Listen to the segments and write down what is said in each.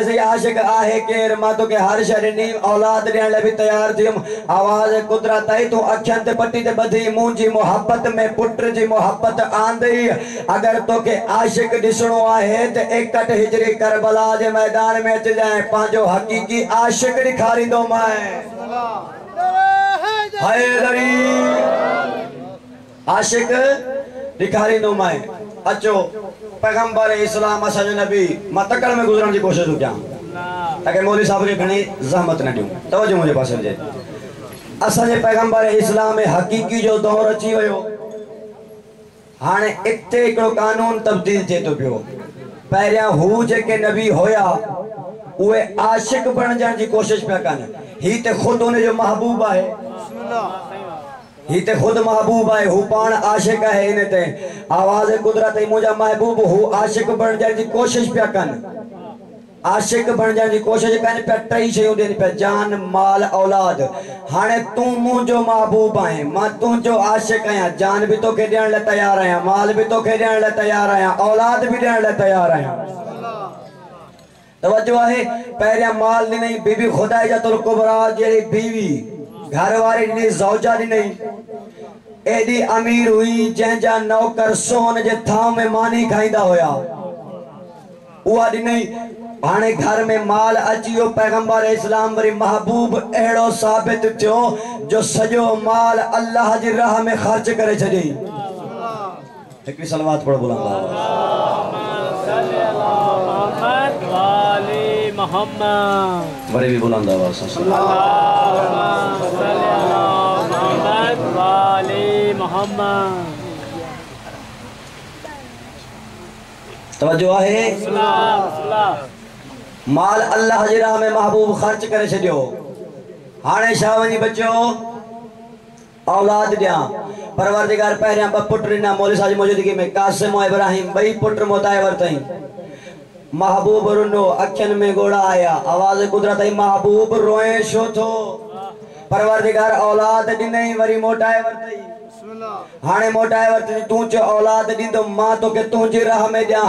सही आशिक आहे केर मां तो के हर शरनी औलाद ॾियण लाइ बि तयार थियुम आवाज कुदरत आई तू अखियन ते पट्टी ते बधी मुंहिंजी मोहब्बत में पुट जी मोहब्बत आंदी अगर तो के आशिक ॾिसणो आहे त 61 हिजरी करबला जे मैदान में अच जाए पंहिंजो हकीकी आशिक ॾेखारींदो मैं हैदरी आशिक ॾेखारींदो मैं अचो पैगंबर इस्लाम असांजो नबी मां तकड़ में गुज़रण की कोशिश कयां ताकि मौलवी साहब के घणी ज़हमत न ॾियूं तवज्जो मुंहिंजे पासे जे असांजे पैगंबर इस्लाम में हकीकी जो दौर अची वियो हाणे इते हिकिड़ो कानून तब्दील थिए थो पियो पहिरियां हू जेके नबी होया उहे आशिक बणजण जी कोशिश पिया कनि ही ते खुद उनजो महबूब आहे ही ते खुद महबूब है हु पान आशिक है इन ते आवाज कुदरत मुझा महबूब हु आशिक बन जाने की कोशिश पिया कन आशिक बन जाने की कोशिश कन पे टई शयूं देन पे जान माल औलाद हाने तू मुझो महबूब है मां तुझो आशिक आया जान भी तो के देण ले तैयार आया माल भी तो के देण ले तैयार आया औलाद भी देण ले तैयार आया तवज्जो है पहले माल नहीं बीबी खुदा इजातुल कुबरा जेरी बीवी घर वाले ने जौजा नहीं एडी अमीर हुई जंहिंजा नौकर सोन जे थाव में मानी खाईंदा होया उहा नहीं हाणे घर में माल अचियो पैगंबर इस्लाम वरी महबूब एड़ो साबित थियो जो सजो माल अल्लाह जी राह में खर्च करे छॾी हिकड़ी सलवात पढ़ो मोहम्मद वरी भी बुलंद आवाज तवज्जो है माल अल्लाह जी राह में महबूब खर्च करे छॾियो हाणे छा वञी बचो औलाद दिया परवरदिगार पहिरियां ब पुट ॾिना मौलवी साहब जी मौजूदगी में कासिम और इब्राहिम ॿई पुट मुतावर तई महबूब रुनो अखियन में गोड़ा आया आवाज कुदरत आई महबूब रोए छो थो परवरदिगार औलाद ॾिनई वरी मोटाए वरतई हाणे मोटाए वरतई तू चो औलाद ॾींदो मां तो के तुझी राह में ॾियां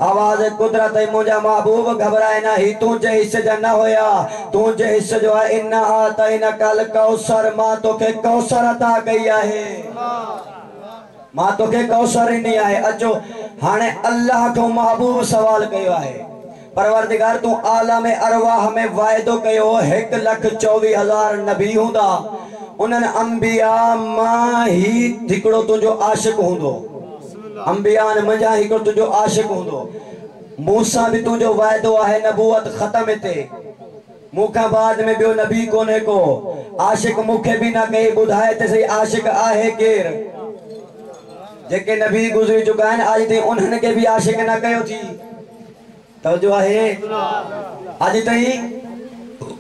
आवाज कुदरत आई मुंहिंजा महबूब घबराए ना ही तुझे हिस्से जा न होया तुझे हिस्से जो है इन्ना आतैना कल कौसर मां तो के कौसर अता कई आहे मां तो के कौसर ॾिनी आहे अचो हाणे अल्लाह को महबूब सवाल कयो आहे परवरदिगार तू आलम अरवाह में वायदो कयो 1,24,000 नबी हुंदा उन्हनि अंबिया मां ही हिकिड़ो तुंहिंजो आशिक हूंदो अंबिया मंझां हिकिड़ो तुंहिंजो आशिक हूंदो मूंसां बि तुंहिंजो वायदो आहे नबूवत ख़त्म हिते मूंखां बाद में ॿियो नबी कोन्हे को आशिक मूंखे बि न कई ॿुधाए त सही आशिक आहे केरु जेके नबी गुज़री चुका आहिनि अॼु ताईं उन्हनि खे बि आशिक न कयो थी तवज्जो आहे अॼु ताईं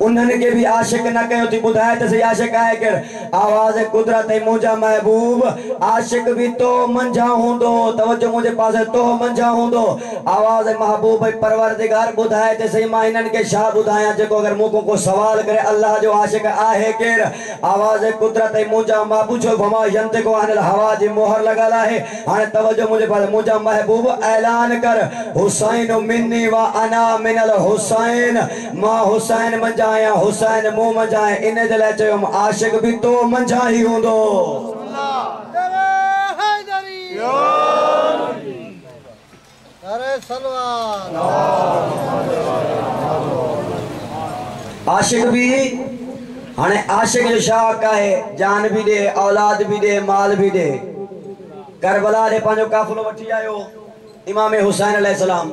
उन्हनि के भी आशिक न कयो थी ॿुधाए त सही आशिक आहे केरु आवाज़ कुदरत ऐं मुंहिंजा महबूब आशिक भी तो मंझा हूंदो तवज्जो मुंहिंजे पासे तो मंझा हूंदो आवाज़ महबूब परवरदिगार ॿुधाए त सही मां हिननि खे छा ॿुधायां जेको अगरि मूंखां को सवाल करे अल्लाह जो आशिक आहे केरु आवाज़ कुदरत ऐं मुंहिंजा महबूब छो फमा यंतिकु अनिल हवा जी मोहर लॻल आहे हाणे तवज्जो मुंहिंजे पासे मुंहिंजा महबूब ऐलान कर हुसैन मिन्नी व अना मिनल हुसैन मां हुसैन मंझा आया हुसैन मुंह मंझा इन जे लाइ चयो आशिक भी तो मंझा ही हूंदो आशिक भी हाणे आशिक जो शाक है जान भी दे औलाद भी दे माल भी दे करबला दे पांचो काफिलो वठी आयो इमाम हुसैन अलैहिस्सलाम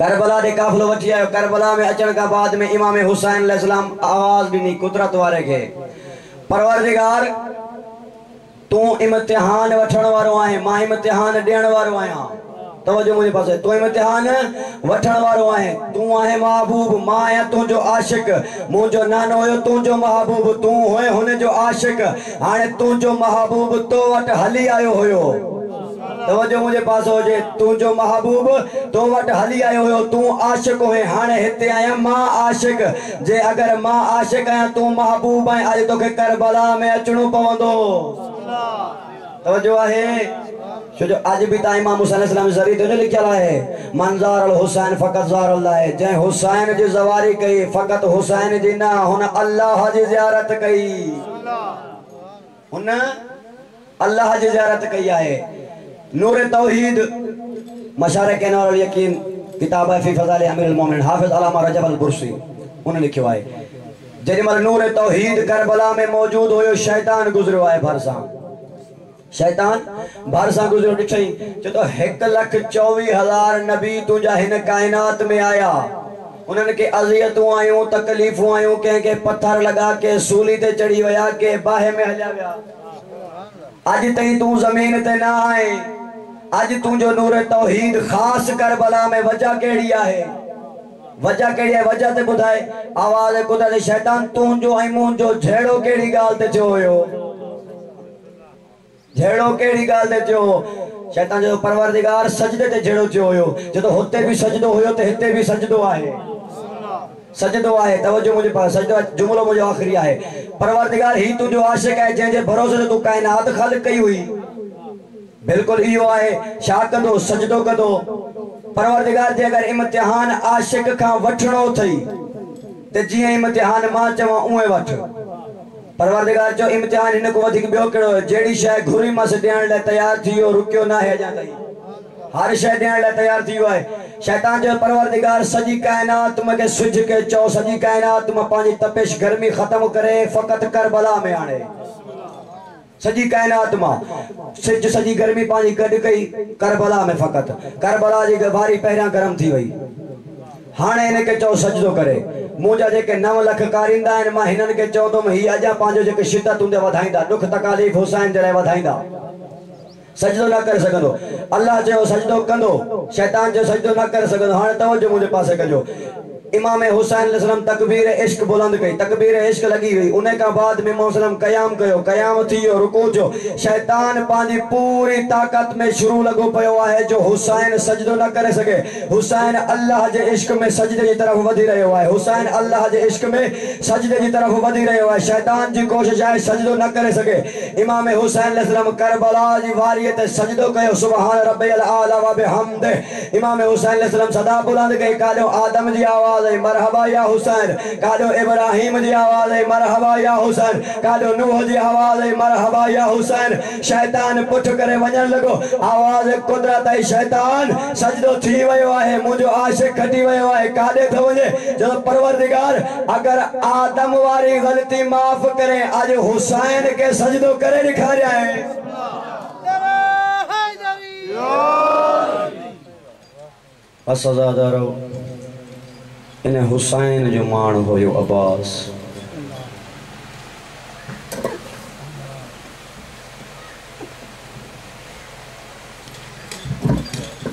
करबला दे काफिलो वठी आयो करबला में अचण का बाद में इमाम हुसैन अलैहिस्सलाम आवाज ॾिनी कुदरत वारे के परवरदिगार तू इम्तिहान वठण वारो आहे मां इम्तिहान ॾियण वारो आहियां तवज्जो मुंहिंजे पासे तू इम्तिहान वठण वारो आहे तू आहे महबूब मां आहियां तुंहिंजो आशिक मुंहिंजो नानो हुयो तुंहिंजो महबूब तू हुए हुन जो आशिक हाणे तुंहिंजो महबूब तो वटि हली आयो हुयो तवज्जो मुझे पास हो जे तुझो महबूब तो वट हली आयो हो तू आशिक है हाने हिते आया मां आशिक जे अगर मां आशिक आया तू महबूब है आज तोखे करबला में अचणो पवंदो तवज्जो है जो आज भी ता इमाम हुसैन अलैहिस्सलाम जरी ते लिखिया है मंजार अल हुसैन फकत जार अल्लाह है जे हुसैन जी जवारी कई फकत हुसैन जी ना हुन अल्लाह जी ज़ियारत कई हुन अल्लाह जी ज़ियारत कई है। नूर तौहीद मशारिक़ नूर अल यकीन किताब है फी फज़ाइल अमीरुल मोमिनीन हाफिज अल्लामा रजब अल बुरसी उन्हें लिखियो है जेमल नूर तौहीद करबला में मौजूद हो शैतान गुजरो है भरसा शैतान भरसा गुजरो दिखई जो तो 1,24,000 नबी तुझा हिन कायनात में आया उन्होंने के अजियतों आयूं तकलीफों आयूं के पत्थर लगा के सूली ते चढ़ी वया के बाहे में हलिया वया आज तई तू जमीन ते ना आए आज तू जो नूर तौहीद खास करबला में वजह केड़ी है वजह केड़ी है वजह ते बुधाए आवाज खुदा दे शैतान तू जो आई मुंह जो झेड़ो केड़ी गाल ते जो होयो झेड़ो केड़ी गाल ते जो शैतान जो परवरदिगार सजदे ते झेड़ो जो होयो जो होते भी सजदो होयो ते हिते भी सजदो आहे सजदो आहे तवज्जो मुझे पास सजदो जुमलो मुझे आखिरी आहे परवरदिगार ही तू जो आशिक है जे भरोसे तू कायनात खल्क कई हुई बिल्कुल इहो आहे छा कंदो सजदो कंदो परवरदिगार जे अगर इम्तिहान आशिक का वठणो थई ते जी इम्तिहान मां चवा उए वठ परवरदिगार जो इम्तिहान इन को अधिक बियो केड़ो जेडी शय घुरी मस देण ले तैयार थियो रुकियो ना है जा तई हर शय देण ले तैयार थियो है शैतान जो परवरदिगार सजी कायनात में के सुझ के चो सजी कायनात में पानी तपिश गर्मी खत्म करे फकत करबला में आने सजी कायनात में सिज सजी गर्मी पानी कड कई करबला में फकत करबला जी भारी पहरा गरम थी वई हाने इने के चो सजदो करे मुझा जेके 9 लख कारिंदा इन मां हिनन के चौदो में ही आजा पांजो जेके शिद्दत उंदे वधाइंदा दुख तकलीफ हुसैन जे वधाइंदा सजदो ना कर सकंदो अल्लाह जो सजदो कंदो शैतान जो सजदो ना कर सकंदो हाने तवज्जो मुझे पासे कजो इमाम हुसैन अलैहिस्सलाम तकबीर इश्क बुलंद कई तकबीर इश्क लगी हुई उन्हें का बाद में मोहम्मद कयाम कयो कयाम थियो रुकू जो शैतान पांजी पूरी ताकत में शुरू लगो पयो है जो हुसैन सजदो न करे सके हुसैन अल्लाह जे इश्क में सजदे की तरफ वधी रहो है हुसैन अल्लाह जे इश्क में सजदे की तरफ वधी रहो है शैतान जी कोशिश है सजदो न करे सके इमाम हुसैन अलैहिस्सलाम करबला जी वारियत सजदो कयो सुभान रब्बियल आला व बिहम्दे इमाम हुसैन अलैहिस्सलाम सदा बुलंद कई कालो आदम जी आवाज मरहबा या हुसैन कादो इब्राहिम जी आवाज है मरहबा या हुसैन कादो नूह जी आवाज है मरहबा या हुसैन शैतान पुठ करे वजन लगो आवाज कुदरत है शैतान सजदो थी वयो है मुझो आशिक खटी वयो है कादे थ वजे जो परवरदिगार अगर आदम वाली गलती माफ करे आज हुसैन के सजदो करे दिखाया है असजादारो इन्हें हुसैन जो मान होयो अब्बास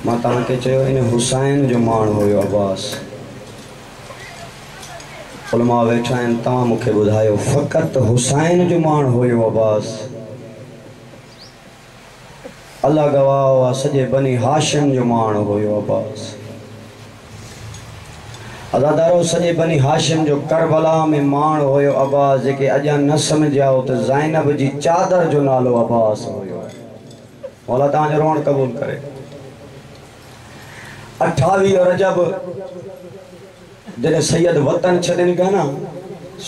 माता के चयो इन्हें हुसैन जो मान होयो अब्बास उलमा बैठा आहिनि तव्हां मूंखे ॿुधायो फ़क़त हुसैन जो मान होयो अब्बास अल्लाह गवाह हुआ सॼे बनी हाशिम जो मान होयो अब्बास अदादारो सॼे बनी हाशिम जो करबला में मान होयो अब्बास जेके अॼा न सम्झाओ त ज़ैनब जी चादर जो नालो अब्बास होयो मौला तव्हांजो रोअण क़बूल करे 28 रजब जॾहिं सैयद वतन छॾनि पिया न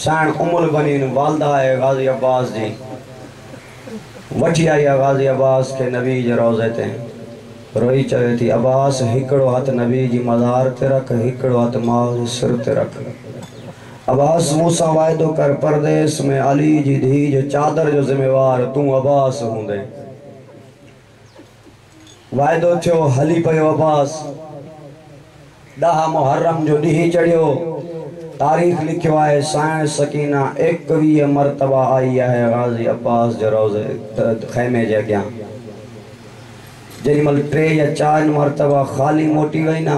साण उमुल बनीन वालदा आहे गाज़ी अब्बास जी वठी आई आहे गाज़ी अब्बास के नबी जे रोज़े ते रोई चवे थी अब्बास हिकिड़ो हथ नबी जी मज़ार ते रख हिकिड़ो हथ मां जे सिर ते रख अब्बास मूंसां वाइदो कर परदेस में अली जी धी जो चादर जो ज़िम्मेवार तूं अब्बास हूंदे वाइदो थियो हली पियो अब्बास 10 मुहर्रम जो ॾींहुं चढ़ियो तारीख़ लिखियो आहे साइण सकीना 21 मरतबा आई है गाज़ी अब्बास जे रोज़े ख़ैमे जे अॻियां जेॾीमहिल 3 या 4 मरतबा ख़ाली मोटी वई न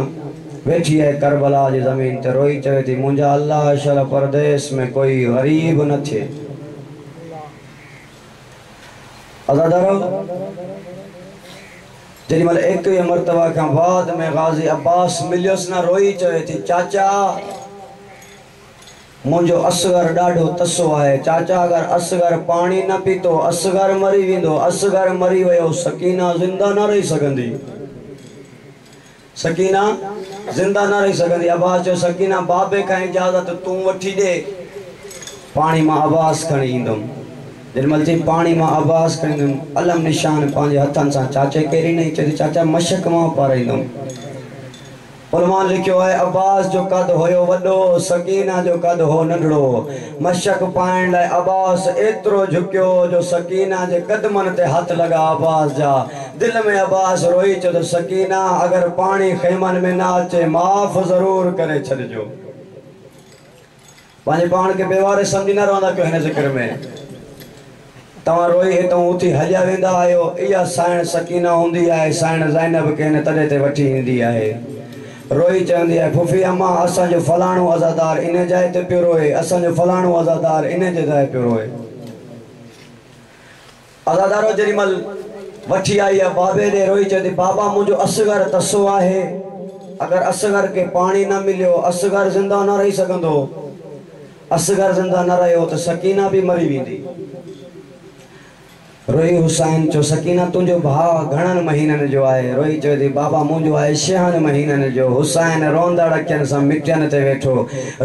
वेठी है करबला जी ज़मीन ते रोई चवे थी मुंहिंजा अल्लाह शल परदेस में कोई गरीब न थिए अज़ादारो जेॾीमहिल 21 मरतबा खां बाद में गाज़ी अब्बास मिलियोसि न रोई चवे थी चाचा मुझो असगर डाढ़ो तसो है चाचा अगर असगर पानी न पीतो असगर मरी विंदो असगर मरी वयो सकीना जिंदा न रही सकंदी सकीना जिंदा न रही सकंदी अब्बास जो सकीना बाबे का इजाजत तू वठी दे पानी मां अब्बास खणी इंदम निर्मल जी पानी मां अब्बास खणी इंदम अलम निशान पांजे हथन सा चाचे केरी नहीं चली चाचा मशक मां पाराइंदम उलमान लिखियो है अब्बास जो कद होयो वडो सकीना जो कद हो नंढड़ो मशक पाइण लाइ अब्बास एतिरो झुकियो जो सकीना जे कदमन ते हथ लगा अब्बास जा दिल में अब्बास रोई चयो तो सकीना अगर पानी खेमन में ना अचे माफ़ ज़रूर करे छॾिजो पंहिंजे पाण खे बेवारे सम्झी न रहंदा कयो हिन ज़िक्र में तव्हां रोई हितां उथी हलिया वेंदा आहियो इहा साइण सकीना हूंदी आहे साइण ज़ैनब खे हिन तॾहिं ते वठी ईंदी आहे रोई चवंदी है फुफी अम्मा असांजो फलाणो अज़ादार इन जाइ ते पियो रोए असांजो फलाणो अज़ादार इन जे जाइ पियो रोए अज़ादारो जेॾीमहिल वठी आई आहे बाबे ॾे रोई चवंदी बाबा मुंहिंजो असगर तसो आहे अगर असगर के पानी न मिलियो असगर जिंदा न रही सघंदो असगर जिंदा न रहियो त सकीना भी मरी वेंदी रोई हुसैन चो सकीना तुझो भाव घणन महीनन जो आहे रोई चवे बाबा मुझो आहे 6 महीनन जो हुसैन रोंदड़ अखियन सां मिटियन ते वेठो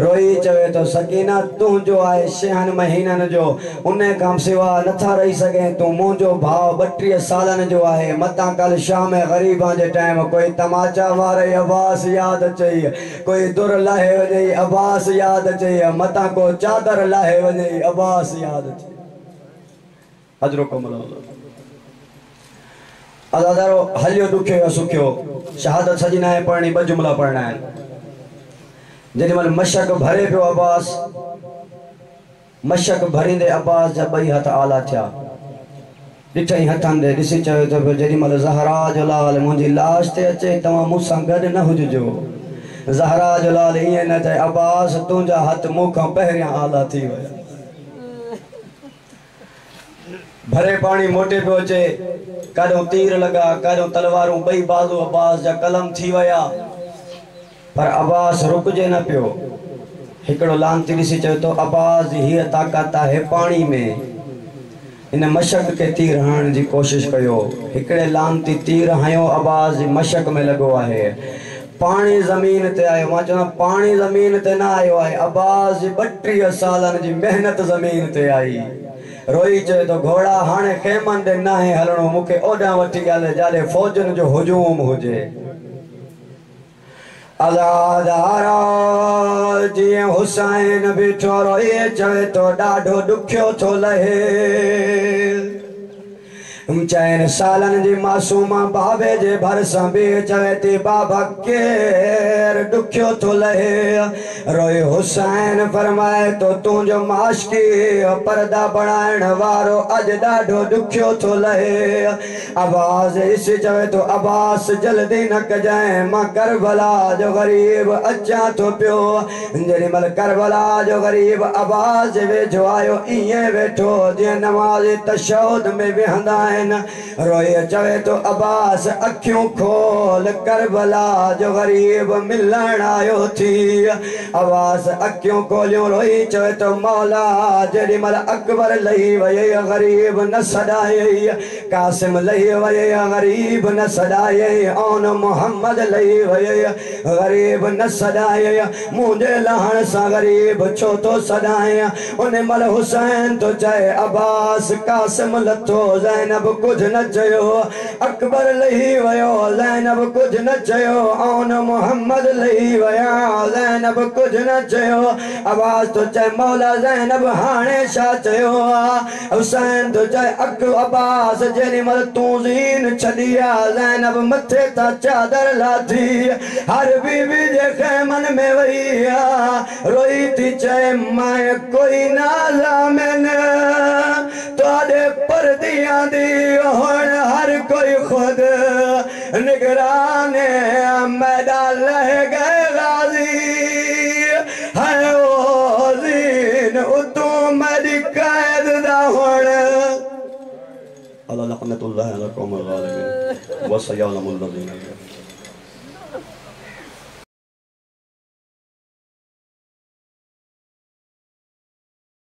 रोई चवे तो सकीना तुझो आहे 6 महीनन जो उन खां सिवा नथा रही सघे तू मुझो भाव 32 सालन जो आहे मता कल शाम गरीबां जे टाइम कोई तमाचा मारे अब्बास याद अचई कोई दुर लाहे वञई अब्बास याद अचई मता को चादर लाहे वञई अब्बास याद अचई हजरो कमल अज़ादारो हलियो दुखियो या सुखियो शहादत सजी ना पढ़नी ब जुमला पढ़ना है जेॾीमहिल मशक भरे पियो अब्बास मशक भरींदे अब्बास जा ॿई हथ आला थिया ॾिठई हथनि ॾे ॾिसी चयो त जेॾीमहिल ज़हरा जो लाल मुंहिंजी लाश ते अचे तव्हां मूंसां गॾु न हुजिजो ज़हरा जो लाल ईअं न चए अब्बास तुंहिंजा हथ मूंखां पहिरियां आला थी विया भरे पानी मोटे पे अचे काॾों तीर लगा काॾों तलवारूं ॿई बाज़ू अब्बास जा कलम थी विया पर अब्बास रुकजे न पियो हिकिड़ो लानती ॾिसी चयो तो अब्बास जी हीअ ताक़त आहे पानी में इन मशक के तीर हणण जी कोशिश कयो हिकिड़े लानती तीर हयो अब्बास जी मशक में लॻो आहे पानी ज़मीन ते आयो मां चवां पानी ज़मीन ते न आयो आहे अब्बास जी 32 सालन जी मेहनत ज़मीन ते आई रोई चए तो घोड़ा हाणे खेमन दे ना है हलणो मुखे ओडा वठी गले जाले फौजन जो हुजूम हुजे अज़ादारा जी हुसैन बिठो रोई चए तो डाढो दुखियो थो लहे 4 सालन जी मासूमा बाबे जे भरसां बि चवे थी बाबा केर दुखियो थो लहे रोए हुसैन फरमाए तो तुंहिंजो माशकी पर्दा बणाइण वारो अॼु ॾाढो दुखियो थो लहे अब्बास इसी चवे तो अब्बास जल्दी न कजाए मां करबला जो गरीब अचां थो पियो जेॾीमहिल करबला जो गरीब अब्बास जे वेझो आयो ईअं वेठो जीअं नमाज़ तशहुद में वेहंदा रोए चवे तो अब्बास अखियों खोल करबला जो गरीब मिलण आयो थी अब्बास अखियों खोलियो रोई चवे तो मौला जेॾीमहिल अकबर लही वई गरीब न सॾायई कासिम लही वई गरीब न सॾायई ओन मोहम्मद लही वई गरीब न सॾायई मुंहिंजे लहण सां गरीब छो तो सॾाए उन महिल हुसैन तो चए अब्बास कासिम लथो ज़ैनब कुछ न चयो अकबर लही वयो ज़ैनब कुछ न चयो ओन मोहम्मद लही वया ज़ैनब कुछ न चयो अब्बास तो चए मौला ज़ैनब हाणे छा चयो हुसैन तो चए अब्बास जेॾीमहिल तूं ज़ीन छॾी आहे ज़ैनब मथे तां चादर लाथी हर बीबी जे खेमन में वई रोई थी चए मैं कोई नाज़ामिन तुहाडे परदियां दी हुण हर कोई खुद निगराने मैदान रह गए गाजी है वो ज़ीन तू मेरी कैद दा हुण अल्लाह लअनतुल्लाह अलैहि व सय्यलमुल लज़ीना